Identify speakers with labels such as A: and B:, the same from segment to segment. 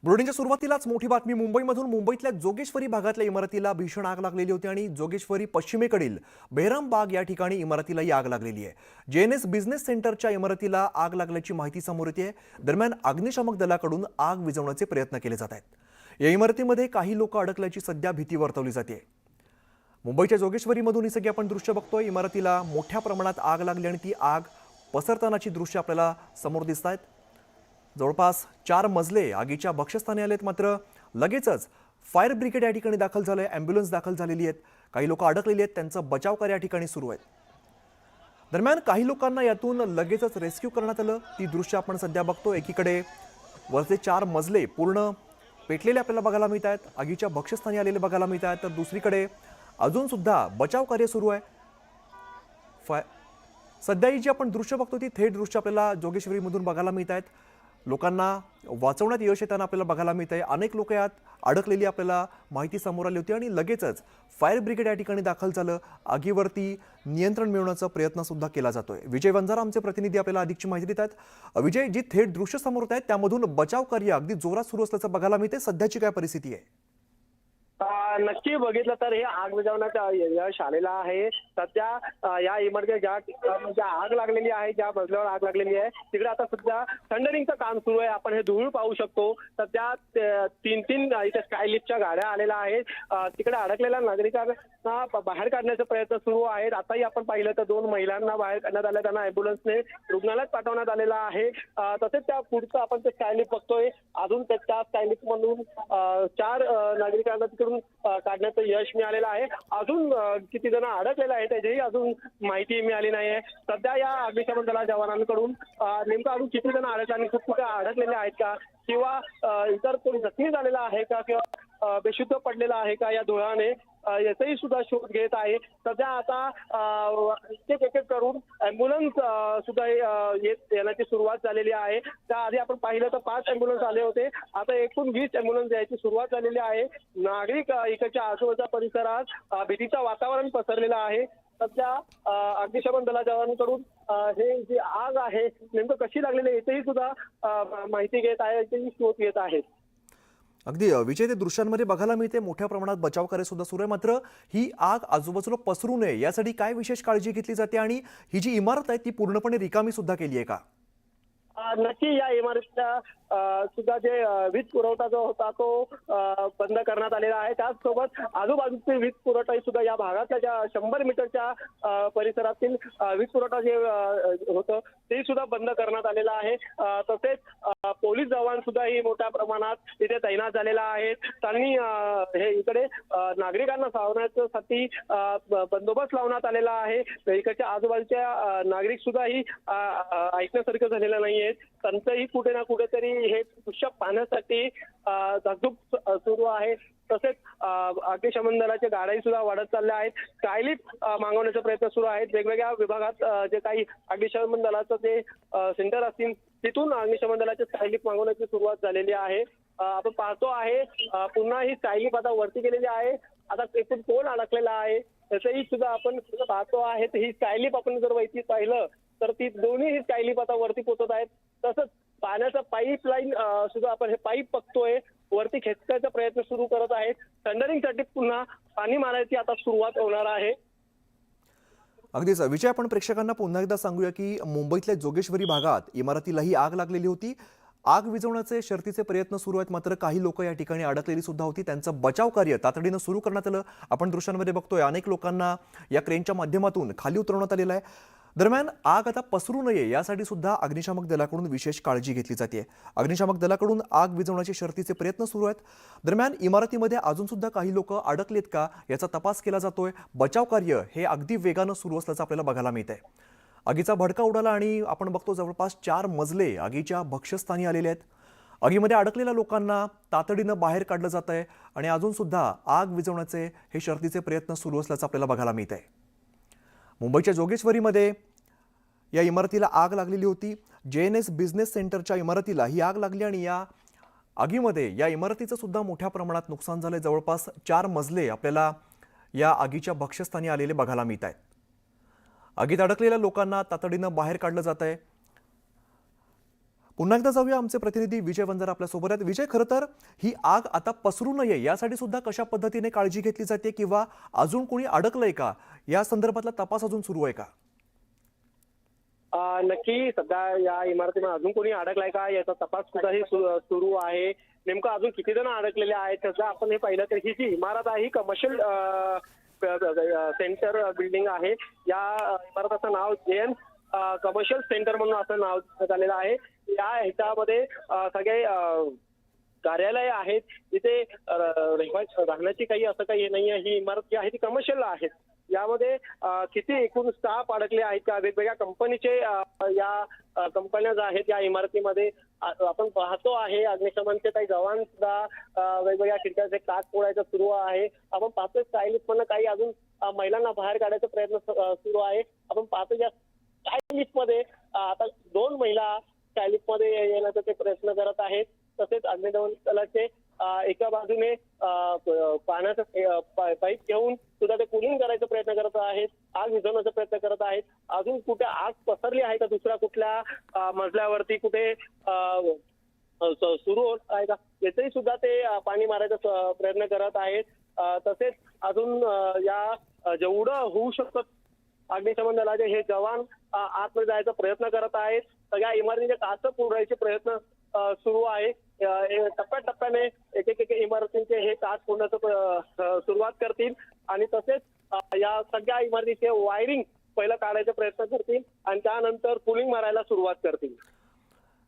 A: बुलेटिनच्या सुरुवातीलाच मोठी बातमी मुंबईमधून मुंबईतल्या जोगेश्वरी भागातल्या इमारतीला भीषण आग लागलेली होती आणि जोगेश्वरी पश्चिमेकडील बेहराम बाग या ठिकाणी इमारतीलाही आग लागलेली आहे। जेएनएस बिझनेस सेंटरच्या इमारतीला आग लागल्याची माहिती समोर येते। दरम्यान अग्निशामक दलाकडून आग विझवण्याचे प्रयत्न केले जात आहेत। या इमारतीमध्ये काही लोक अडकल्याची सध्या भीती वर्तवली जाते। मुंबईच्या जोगेश्वरीमधून ही सगळी आपण दृश्य बघतोय। इमारतीला मोठ्या प्रमाणात आग लागली आणि ती आग पसरतानाची दृश्य आपल्याला समोर दिसत आहेत। जवळपास 4 मजले आगीच्या भक्षस्थानी आलेत, मात्र लगेचच फायर ब्रिगेड या ठिकाणी दाखल झालंय, ॲम्ब्युलन्स दाखल झालेली आहेत। काही लोक अडकलेली आहेत, त्यांचं बचाव कार्य या ठिकाणी सुरू आहे। दरम्यान काही लोकांना यातून लगेचच रेस्क्यू करण्यात आलं, ती दृश्य आपण सध्या बघतो। एकीकडे वरचे 4 मजले पूर्ण पेटलेले आपल्याला बघायला मिळत आहेत, आगीच्या भक्षस्थानी आलेले बघायला मिळत आहेत, तर दुसरीकडे अजून सुद्धा बचाव कार्य सुरू आहे। सध्या ही जी आपण दृश्य बघतो ती थेट दृश्य आपल्याला जोगेश्वरीमधून बघायला मिळत आहेत। लोकांना वाचवण्यात यश येताना आपल्याला बघायला मिळत आहे। अनेक लोक यात अडकलेली आपल्याला माहिती समोर आली होती आणि लगेचच फायर ब्रिगेड या ठिकाणी दाखल झालं। आगीवरती नियंत्रण मिळवण्याचा प्रयत्न सुद्धा केला जातोय। विजय वंजारा आमचे प्रतिनिधी आपल्याला अधिकची माहिती देत आहेत। विजय, जी थेट दृश्य समोर येत आहेत त्यामधून बचाव कार्य अगदी जोरात सुरू असल्याचं बघायला मिळते। सध्याची काय परिस्थिती आहे?
B: नक्की बघितलं तर हे आग विझवण्याचा यश आलेला आहे। सध्या या इमारतीत ज्या आग लागलेली आहे, ज्या मजल्यावर आग लागलेली आहे तिकडे आता सध्या थंडरिंगचं काम सुरू आहे। आपण हे धूळ पाहू शकतो। सध्या 3 इथे स्कायलिफ्टच्या गाड्या आलेल्या आहेत। तिकडे अडकलेल्या नागरिकांना बाहेर काढण्याचे प्रयत्न सुरू आहेत। आताही आपण पाहिलं तर 2 महिलांना बाहेर काढण्यात आलं, त्यांना ॲम्ब्युलन्सने रुग्णालयात पाठवण्यात आलेलं आहे। तसेच त्या पुढचं आपण ते स्कायलिफ्ट बघतोय, अजून त्या स्कायलिफ्ट मधून 4 नागरिकांना तिकडून काढण्याचं यश मिळालेलं आहे। अजून किती जण अडकलेले आहेत त्याचीही अजून माहिती मिळाली नाही आहे। सध्या या अग्निशमन दला जवानांकडून नेमकं अजून किती जण अडकले आणि खूप कुठे अडकलेले आहेत का, किंवा इतर कोणी जखमी झालेला आहे का, किंवा बेशुद्ध पडलेला आहे का या धुळाने, याचाही सुद्धा शोध घेत आहे। सध्या आता एक एक करून ॲम्ब्युलन्स सुद्धा येण्याची सुरुवात झालेली आहे। त्याआधी आपण पाहिलं तर 5 ॲम्ब्युलन्स आले होते, आता एकूण 20 ॲम्ब्युलन्स यायची सुरुवात झालेली आहे। नागरिक इकडच्या आजूबाजूच्या परिसरात भीतीचं वातावरण पसरलेलं आहे। सध्या अग्निशमन दला जवानांकडून हे जी आग आहे नेमकं कशी लागलेली आहे याचीही सुद्धा माहिती घेत आहे, याचीही शोध घेत आहेत।
A: अगदी विजय, ते दृश्यांमध्ये बघायला मिळते मोठ्या प्रमाणात बचाव कार्य सुद्धा सुरू आहे। मात्र ही आग आजूबाजूला पसरू नये यासाठी काय विशेष काळजी घेतली जाते आणि ही जी इमारत आहे ती पूर्णपणे रिकामी सुद्धा केली आहे का?
B: नक्की या इमारतीचा सुद्धा जे वीज पुरवठा जो होता तो बंद करण्यात आलेला आहे। त्याचसोबत आजूबाजूचे वीज पुरवठा सुद्धा या भागातल्या ज्या 100 मीटरच्या परिसरातील वीज पुरवठा जे होतं ते सुद्धा बंद करण्यात आलेलं आहे। तसेच पोलीस जवान सुद्धा ही मोठ्या प्रमाणात तिथे तैनात झालेला आहे। त्यांनी हे इकडे नागरिकांना सावरण्यासाठी बंदोबस्त लावण्यात आलेला आहे। इकडच्या आजूबाजूच्या नागरिक सुद्धा ही ऐकण्यासारखं झालेलं नाहीये। त्यांचंही कुठे ना कुठेतरी हे दृश्य पाहण्यासाठी धाकधूक सुरू आहे। तसेच अग्निशमन दलाच्या गाड्याही सुद्धा वाढत चालल्या आहेत। स्कायलिफ्ट मागवण्याचा प्रयत्न सुरू आहेत। वेगवेगळ्या विभागात जे काही अग्निशमन दलाचं जे सेंटर असतील तिथून अग्निशमन दलाचे स्कायलिफ्ट मागवण्याची सुरुवात झालेली आहे। आपण पाहतो आहे पुन्हा ही स्कायलिफ्ट आता वरती गेलेली आहे। आता एकूण कोण अडकलेला आहे त्याचंही सुद्धा आपण पाहतो आहे। ही स्कायलिफ्ट आपण जर वरती पाहिलं तर ती दोन्ही ही स्कायलिफ्ट आता वरती पोहोचत आहेत। तसंच पाण्याचा पाईपलाईन सुद्धा आपण हे पाईप बघतोय वरती खेचण्याचा प्रयत्न सुरू करत आहेत। थंडरिंगसाठी पुन्हा पाणी मारायची आता सुरुवात होणार आहे।
A: अगदीच विजय, आपण प्रेक्षकांना पुन्हा एकदा सांगूया की मुंबईतल्या जोगेश्वरी भागात इमारतीलाही आग लागलेली होती। आग विझवण्याचे शर्थीचे प्रयत्न सुरू आहेत, मात्र काही लोक या ठिकाणी अडकलेली सुद्धा होती। त्यांचं बचाव कार्य तातडीनं सुरू करण्यात आलं। आपण दृश्यांमध्ये बघतोय अनेक लोकांना या क्रेनच्या माध्यमातून खाली उतरवण्यात आलेलं आहे। दरम्यान आग आता पसरू नये यासाठी सुद्धा अग्निशामक दलाकडून विशेष काळजी घेतली जाते। अग्निशामक दलाकडून आग विझवण्याचे शर्थीचे प्रयत्न सुरू आहेत। दरम्यान इमारतीमध्ये अजून सुद्धा काही लोक अडकलेत का याचा तपास केला जातोय। बचाव कार्य हे अगदी वेगानं सुरू असल्याचं आपल्याला बघायला मिळतंय। आगीचा भडका उडाला आणि आपण बघतो जवळपास 4 मजले आगीच्या भक्षस्थानी आलेले आहेत। आगीमध्ये अडकलेल्या लोकांना तातडीनं बाहेर काढलं जात आहे आणि अजून सुद्धा आग विझवण्याचे हे शर्थीचे प्रयत्न सुरू असल्याचं आपल्याला बघायला मिळतंय। मुंबईच्या जोगेश्वरीमध्ये या इमारतीला आग लागलेली होती। जेएनएस बिझनेस सेंटरच्या इमारतीला ही आग लागली आणि या आगीमध्ये या इमारतीचं सुद्धा मोठ्या प्रमाणात नुकसान झालंय। जवळपास 4 मजले आपल्याला या आगीच्या भक्षस्थानी आलेले बघायला मिळत आहेत। आगीत अडकलेल्या लोकांना तातडीनं बाहेर काढलं जात आहे। पुन्हा एकदा जाऊया, आमचे प्रतिनिधी विजय वंजारा आपल्यासोबत आहेत. विजय, खरं तर ही आग आता पसरू नये यासाठी सुद्धा कशा पद्धतीने काळजी घेतली जाते, किंवा अजून कोणी अडकलंय का, या संदर्भातला तपास अजून सुरू आहे का?
B: नक्की सध्या या इमारतीमध्ये अजून कोणी अडकलाय का याचा तपास सुद्धा सुरू आहे. नेमकं अजून किती जण अडकलेले आहेत त्याचं आपण हे पाहिलं तर ही जी इमारत आहे ही कमर्शियल सेंटर बिल्डिंग आहे. या इमारतीचं नाव जेएन कमर्शियल सेंटर म्हणून असं नाव देण्यात आलेलं आहे. या ह्याच्यामध्ये सगळे कार्यालय आहेत. इथे राहण्याची काही असं काही नाही आहे. ही इमारत जी आहे ती कमर्शियल आहे. यामध्ये किती एकूण स्टाफ अडकले आहेत का, वेगवेगळ्या कंपनीचे या कंपन्या ज्या आहेत या इमारतीमध्ये आपण पाहतो आहे. अग्निशमनचे काही जवान सुद्धा वेगवेगळ्या खिडक्यांचे काच फोडायचं सुरू आहे. आपण पाहतोय स्टायलिस्ट म्हणून काही अजून महिलांना बाहेर काढायचा प्रयत्न सुरू आहे. आपण पाहतो या स्टायलिस्ट मध्ये आता 2 महिला स्टायलिस्ट मध्ये येण्याचा ते प्रयत्न करत आहेत. तसेच अग्निशमन दलाचे एका बाजूने पाण्याचा पाईप घेऊन सुद्धा ते कूलिंग करायचा प्रयत्न करत आहेत. आग विझवण्याचा प्रयत्न करत आहेत. अजून कुठे आग पसरली आहे का, दुसऱ्या कुठल्या मजल्यावरती कुठे सुरू होत आहे का, याचंही सुद्धा ते पाणी मारायचा प्रयत्न करत आहेत. तसेच अजून या जेवढं होऊ शकतं अग्निशमन दलाचे हे जवान आतमध्ये जायचा प्रयत्न करत आहेत. सगळ्या इमारतीचे काच फोडायचे प्रयत्न सुरू आहे. टप्प्याटप्प्याने एक इमारतींचे हे काच फोडण्याचं सुरुवात करतील आणि तसेच या सगळ्या इमारतीचे वायरिंग पहिलं काढायचा प्रयत्न करतील आणि त्यानंतर कूलिंग मारायला सुरुवात करतील.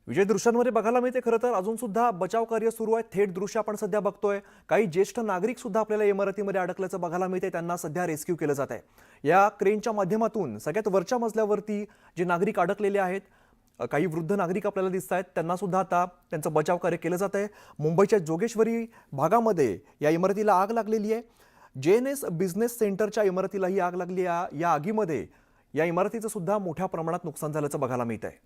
A: विजय, दृश्यांमध्ये बघायला मिळते खरं तर अजून सुद्धा बचाव कार्य सुरू आहे. थेट दृश्य आपण सध्या बघतोय. काही ज्येष्ठ नागरिक सुद्धा आपल्याला इमारतीमध्ये अडकल्याचं बघायला मिळते. त्यांना सध्या रेस्क्यू केलं जात आहे. या क्रेनच्या माध्यमातून सगळ्यात वरच्या मजल्यावरती जे नागरिक अडकलेले आहेत, काही वृद्ध नागरिक आपल्याला दिसत आहेत, त्यांना सुद्धा आता त्यांचं बचाव कार्य केलं जात आहे. मुंबईच्या जोगेश्वरी भागामध्ये या इमारतीला आग लागलेली आहे. जेएनएस बिझनेस सेंटरच्या इमारतीला ही आग लागली आहे. या आगीमध्ये या इमारतीचं सुद्धा मोठ्या प्रमाणात नुकसान झाल्याचं बघायला मिळत आहे.